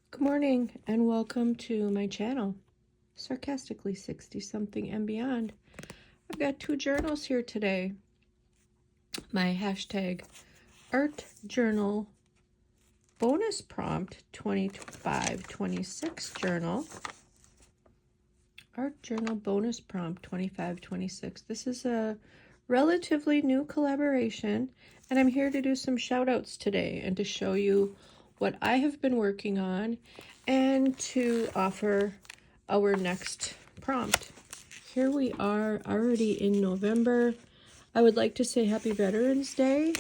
Good morning and welcome to my channel, Sarcastically 60-something and beyond. I've got two journals here today. My hashtag art journal bonus prompt 2526 journal. Art journal bonus prompt 2526. This is a relatively new collaboration, and I'm here to do some shout outs today and to show you what I have been working on and to offer our next prompt. Here we are already in November. I would like to say Happy Veterans Day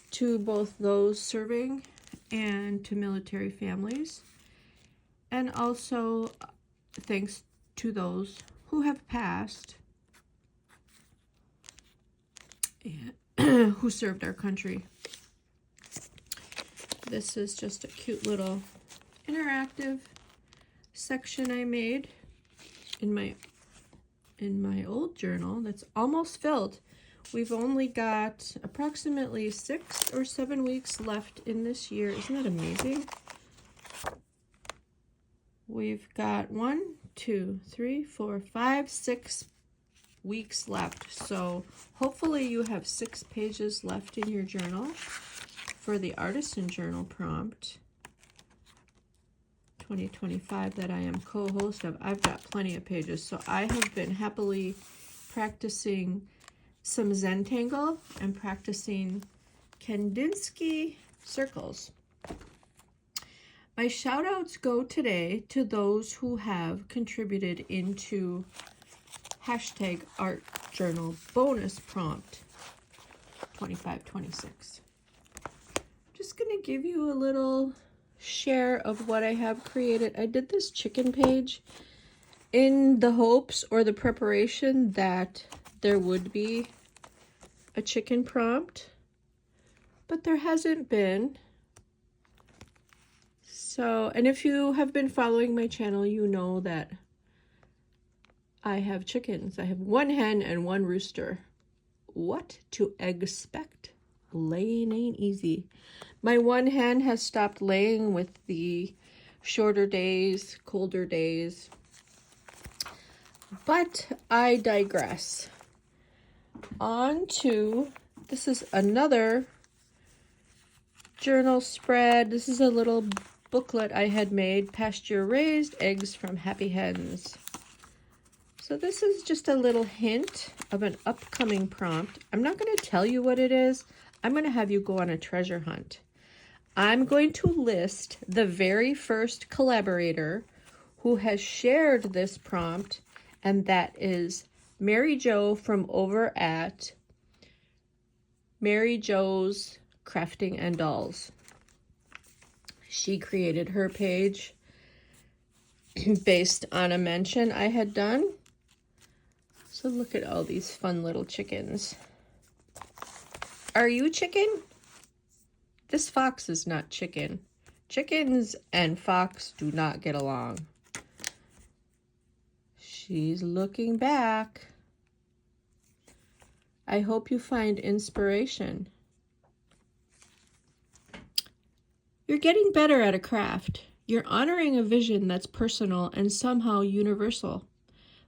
to both those serving and to military families, and also thanks to those who have passed and who served our country. This is just a cute little interactive section I made in my old journal that's almost filled. We've only got approximately 6 or 7 weeks left in this year. Isn't that amazing? We've got 1, 2, 3, 4, 5, 6 weeks left. So hopefully you have 6 pages left in your journal for the Artisan Journal prompt 2025 that I am co-host of. I've got plenty of pages, so I have been happily practicing some Zentangle and practicing Kandinsky circles. My shout outs go today to those who have contributed into hashtag art journal bonus prompt 2526. Just gonna give you a little share of what I have created. I did this chicken page in the hopes or the preparation that there would be a chicken prompt, but there hasn't been. So, and if you have been following my channel, you know that I have chickens. I have 1 hen and 1 rooster. What to expect? Laying ain't easy. My 1 hen has stopped laying with the shorter days, colder days. But I digress. On to, this is another journal spread. This is a little booklet I had made, pasture raised eggs from happy hens. So this is just a little hint of an upcoming prompt. I'm not going to tell you what it is. I'm going to have you go on a treasure hunt. I'm going to list the very first collaborator who has shared this prompt, and that is Mary Jo from over at Mary Jo's Crafting and Dolls. She created her page based on a mention I had done. So look at all these fun little chickens. Are you chicken? This fox is not chicken. Chickens and fox do not get along. She's looking back. I hope you find inspiration. You're getting better at a craft. You're honoring a vision that's personal and somehow universal.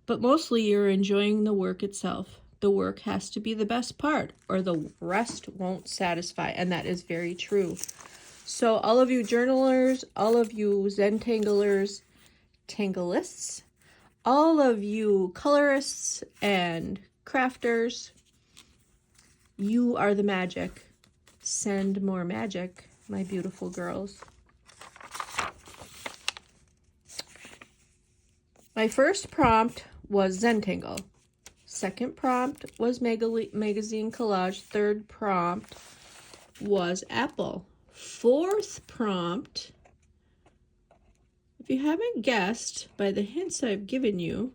But mostly you're enjoying the work itself. The work has to be the best part or the rest won't satisfy. And that is very true. So all of you journalers, all of you Zentanglers, Tanglists, all of you colorists and crafters, you are the magic. Send more magic, my beautiful girls. My first prompt was Zentangle. Second prompt was magazine collage. Third prompt was apple. Fourth prompt, if you haven't guessed by the hints I've given you,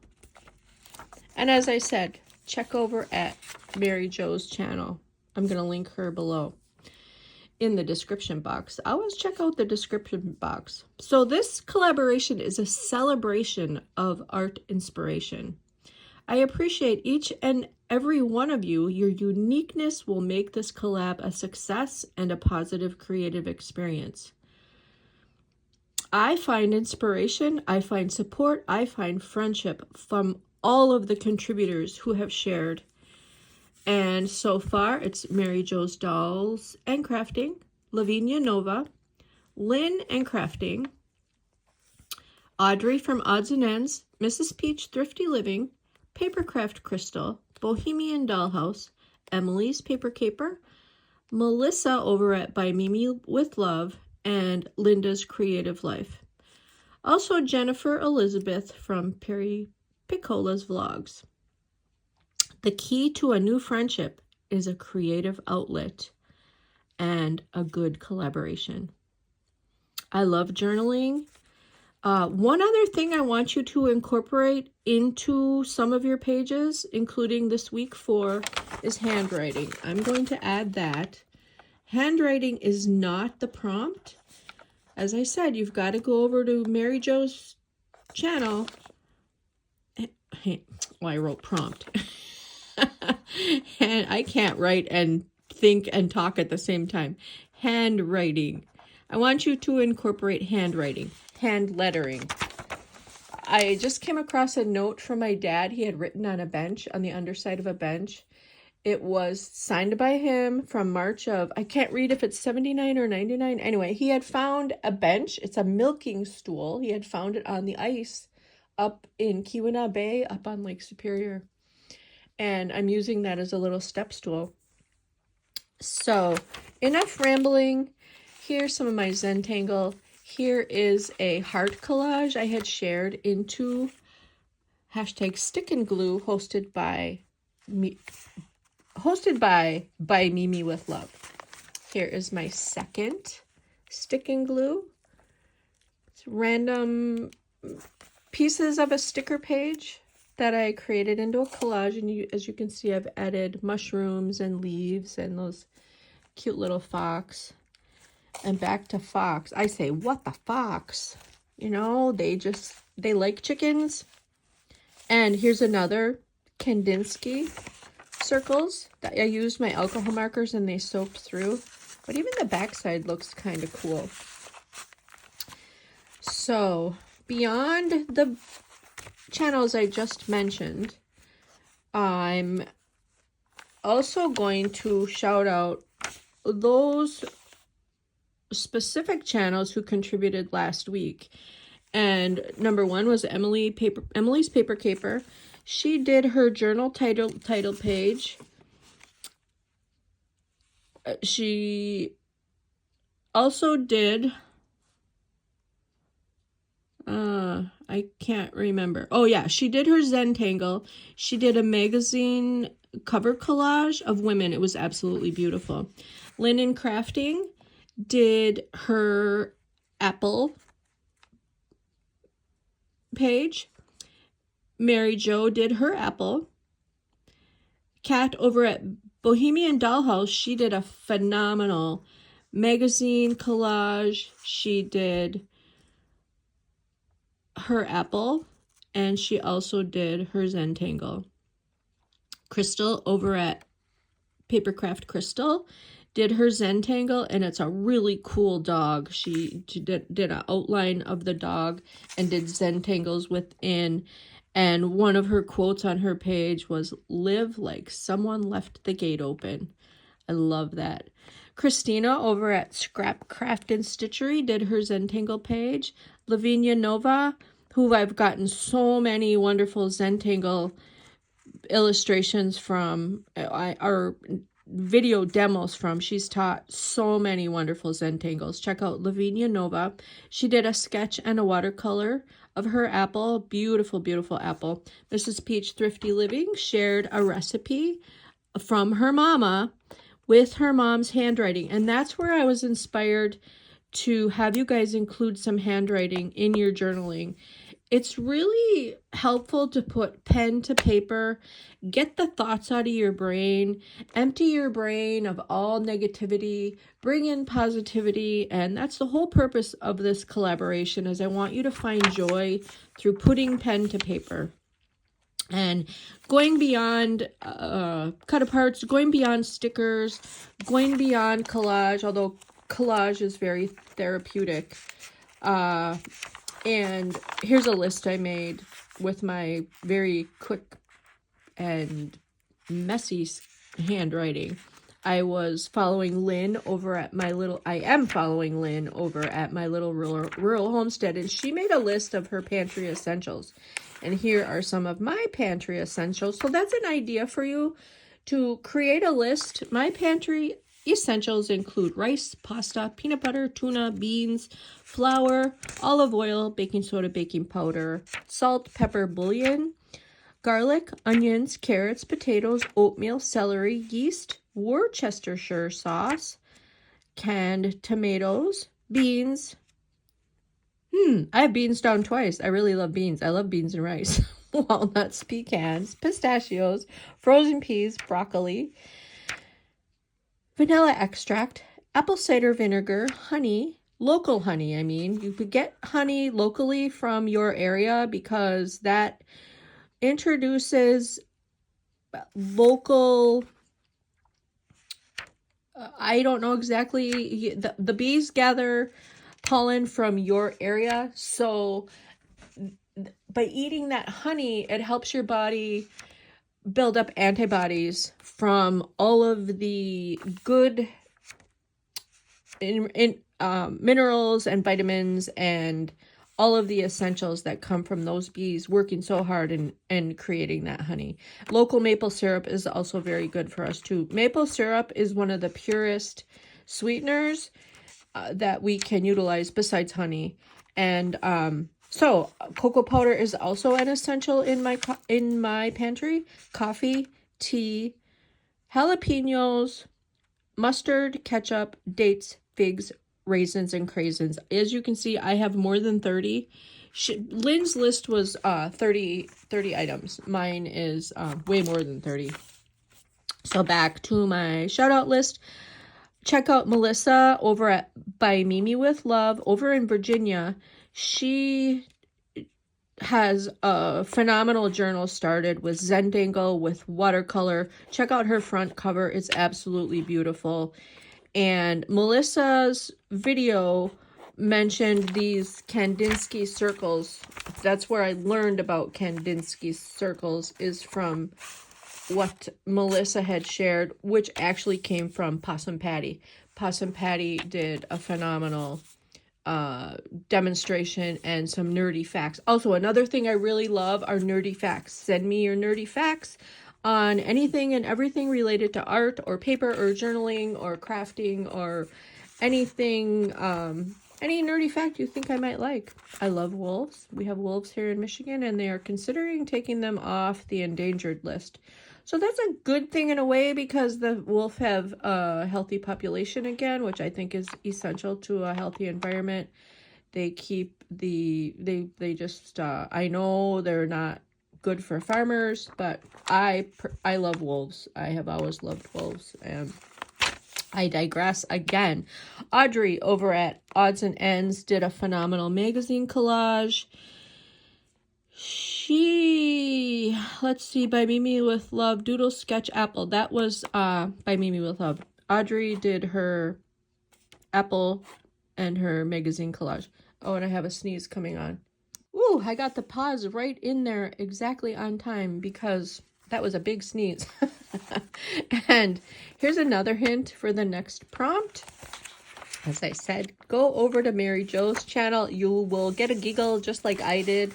and as I said, check over at Mary Jo's channel. I'm going to link her below in the description box. Always check out the description box. So this collaboration is a celebration of art inspiration. I appreciate each and every one of you. Your uniqueness will make this collab a success and a positive creative experience. I find inspiration, I find support, I find friendship from all of the contributors who have shared. And so far, it's Mary Jo's Dolls and Crafting, Lavinia Nova, Lynn and Crafting, Audrey from Odds and Ends, Mrs. Peach Thrifty Living, Papercraft Crystal, Bohemian Dollhouse, Emily's Paper Caper, Melissa over at By Mimi with Love, and Linda's Creative Life. Also Jennifer Elizabeth from Perry Piccola's Vlogs. The key to a new friendship is a creative outlet and a good collaboration. I love journaling. One other thing I want you to incorporate into some of your pages, including this week 4, is handwriting. I'm going to add that. Handwriting is not the prompt. As I said, you've got to go over to Mary Jo's channel. Well, I wrote prompt. And I can't write and think and talk at the same time. Handwriting. I want you to incorporate handwriting, hand lettering. I just came across a note from my dad. He had written on a bench, on the underside of a bench. It was signed by him from March of, I can't read if it's 79 or 99. Anyway, he had found a bench. It's a milking stool. He had found it on the ice up in Keweenaw Bay, up on Lake Superior. And I'm using that as a little step stool. So, enough rambling. Here's some of my Zentangle. Here is a heart collage I had shared into hashtag Stick and Glue, hosted by Mimi with Love. Here is my second Stick and Glue. It's random pieces of a sticker page that I created into a collage, and as you can see, I've added mushrooms and leaves and those cute little fox. And back to fox. I say, what the fox? You know, they like chickens. And here's another Kandinsky circles that I used my alcohol markers and they soaked through. But even the backside looks kind of cool. So, beyond the channels I just mentioned, I'm also going to shout out those specific channels who contributed last week. And number 1 was Emily's Paper Caper. She did her journal title page. She also did I can't remember. Oh yeah, she did her Zentangle. She did a magazine cover collage of women. It was absolutely beautiful. Linen Crafting did her apple page. Mary Jo did her apple. Kat over at Bohemian Dollhouse, she did a phenomenal magazine collage. She did her apple, and she also did her Zentangle. Crystal over at Papercraft Crystal did her Zentangle, and it's a really cool dog. She did an outline of the dog and did Zentangles within. And one of her quotes on her page was, "Live like someone left the gate open." I love that. Christina over at ScrapcraftnStitchery did her Zentangle page. Lavinia Nova, who I've gotten so many wonderful Zentangle illustrations from, or video demos from. She's taught so many wonderful Zentangles. Check out Lavinia Nova. She did a sketch and a watercolor of her apple. Beautiful, beautiful apple. Mrs. Peach Thrifty Living shared a recipe from her mama with her mom's handwriting. And that's where I was inspired to have you guys include some handwriting in your journaling. It's really helpful to put pen to paper, get the thoughts out of your brain, empty your brain of all negativity, bring in positivity, and that's the whole purpose of this collaboration, is I want you to find joy through putting pen to paper. And going beyond cut-aparts, going beyond stickers, going beyond collage, although collage is very therapeutic. And here's a list I made with my very quick and messy handwriting. I was following Lynn over at my little, I am following Lynn over at my little rural homestead, and she made a list of her pantry essentials. And here are some of my pantry essentials. So that's an idea for you to create a list. My pantry essentials include rice, pasta, peanut butter, tuna, beans, flour, olive oil, baking soda, baking powder, salt, pepper, bouillon, garlic, onions, carrots, potatoes, oatmeal, celery, yeast, Worcestershire sauce, canned tomatoes, beans. I have beans down twice. I really love beans. I love beans and rice. Walnuts, pecans, pistachios, frozen peas, broccoli, vanilla extract, apple cider vinegar, honey, local honey. I mean, you could get honey locally from your area because that introduces local, I don't know exactly, the bees gather pollen from your area. So by eating that honey, it helps your body build up antibodies from all of the good minerals and vitamins and all of the essentials that come from those bees working so hard and creating that honey. Local maple syrup is also very good for us too. Maple syrup is one of the purest sweeteners that we can utilize besides honey. And so cocoa powder is also an essential in my pantry. Coffee, tea, jalapenos, mustard, ketchup, dates, figs, raisins, and craisins. As you can see, I have more than 30. Lynn's list was 30 items. Mine is way more than 30. So back to my shout out list. Check out Melissa over at By Mimi with Love over in Virginia. She has a phenomenal journal started with Zentangle with watercolor. Check out her front cover. It's absolutely beautiful. And Melissa's video mentioned these Kandinsky circles. That's where I learned about Kandinsky circles, is from what Melissa had shared, which actually came from Possum Patty. Possum Patty did a phenomenal demonstration and some nerdy facts. Also, another thing I really love are nerdy facts. Send me your nerdy facts on anything and everything related to art or paper or journaling or crafting or anything, any nerdy fact you think I might like. I love wolves. We have wolves here in Michigan, and they are considering taking them off the endangered list. So that's a good thing in a way, because the wolf have a healthy population again, which I think is essential to a healthy environment. They keep they just, I know they're not good for farmers, but I love wolves. I have always loved wolves, and I digress again. Audrey over at Odds and Ends did a phenomenal magazine collage. She, let's see, By Mimi with Love, Doodle Sketch Apple. That was By Mimi with Love. Audrey did her apple and her magazine collage. Oh, and I have a sneeze coming on. Ooh, I got the pause right in there exactly on time because that was a big sneeze. And here's another hint for the next prompt. As I said, go over to Mary Jo's channel. You will get a giggle just like I did.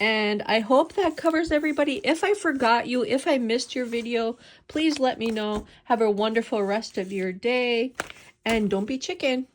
And I hope that covers everybody. If I forgot you, if I missed your video, please let me know. Have a wonderful rest of your day. And don't be chicken.